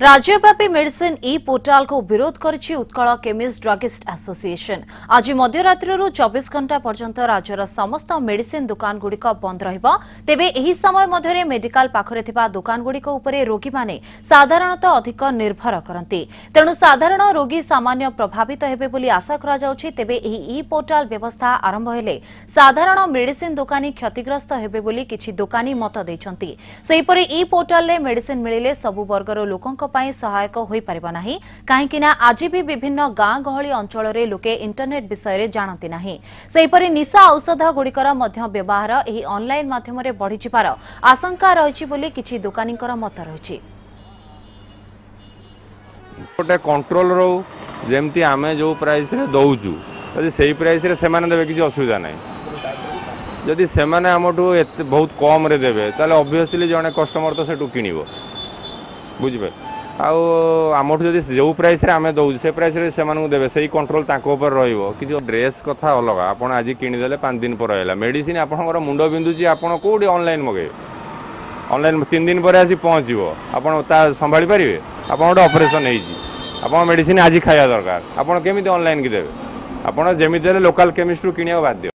राज्यव्यापी मेडिसिन ई पोर्टाल को विरोध करिछि उत्कल केमिस्ट ड्रगिस्ट एसोसिएशन। आज मध्यरात्रि 24 घंटा पर्यंत राज्यर समस्त मेडिसिन दुकान गुड़िक बंद रहिबा। तेबे एही समय मध्यरे मेडिकल पाखरे थिबा दुकान गुड़िक उपरे रोगी माने साधारणतः अधिक निर्भर करंती, तेणु साधारण रोगी सामान्य प्रभावित हेबे बोली आशा करा जाउछि। तेबे एही ई पोर्टाल व्यवस्था आरंभ हेले साधारण मेडिसिन दुकानी क्षतिग्रस्त हेबे बोली किछि दुकानी मत दैछंती। सेहिपरि ई पोर्टाल ले मेडिसिन मिलिले सबु वर्गर लोकंक ପାଇଁ ସହାୟକ ହୋଇପାରିବ ନାହିଁ, କାହିଁକି ନା ଆଜି ବି ବିଭିନ୍ନ ଗାଁ ଗହଳି ଅଞ୍ଚଳରେ ଲୋକେ ଇଣ୍ଟରନେଟ୍ ବିଷୟରେ ଜାଣନ୍ତି ନାହିଁ। ସେହିପରି ନିଶା ଔଷଧ ଗୁଡ଼ିକର ମଧ୍ୟ ବ୍ୟବହାର ଏହି ଅନଲାଇନ ମାଧ୍ୟମରେ ବଢ଼ିଯିବାର ଆଶଙ୍କା ରହିଛି ବୋଲି କିଛି ଦୋକାନୀଙ୍କର ମତ ରହିଛି। ଗୋଟେ କଣ୍ଟ୍ରୋଲ ରହୁ, ଯେମିତି ଆମେ ଯୋଉ ପ୍ରାଇସ୍ ରେ ଦଉଛୁ ଯଦି ସେଇ ପ୍ରାଇସ୍ ରେ ସେମାନେ ଦେବେ କିଛି ଅସୁବିଧା ନାହିଁ। ଯଦି ସେମାନେ ଆମଠୁ ବହୁତ କମ ରେ ଦେବେ ତାହେଲେ ऑब्वियसली जने कस्टमर तो सेटू किनिବ, बुझिबे। आमठू जदि जो प्राइस रे आमे दउ से प्राइस रे सेमानू देबे, सेही कंट्रोल ताको ऊपर रहिबो। किछ ड्रेस कथा अलग, आपण आज किनि देले 5 दिन पर आइला मेडिसिन आपनकर मुंडो बिंदुची, आपण कोडी ऑनलाइन मगे ऑनलाइन 3 दिन पर आसी पहुंचीबो, आपण ता संभाली परिबे। आपण ओडे ऑपरेशन हेची, आपण मेडिसिन आज खाया दरकार, आपण केमिति ऑनलाइन कि देबे? आपण जेमिति लोकल केमिस्ट रु किनिया बाध्य।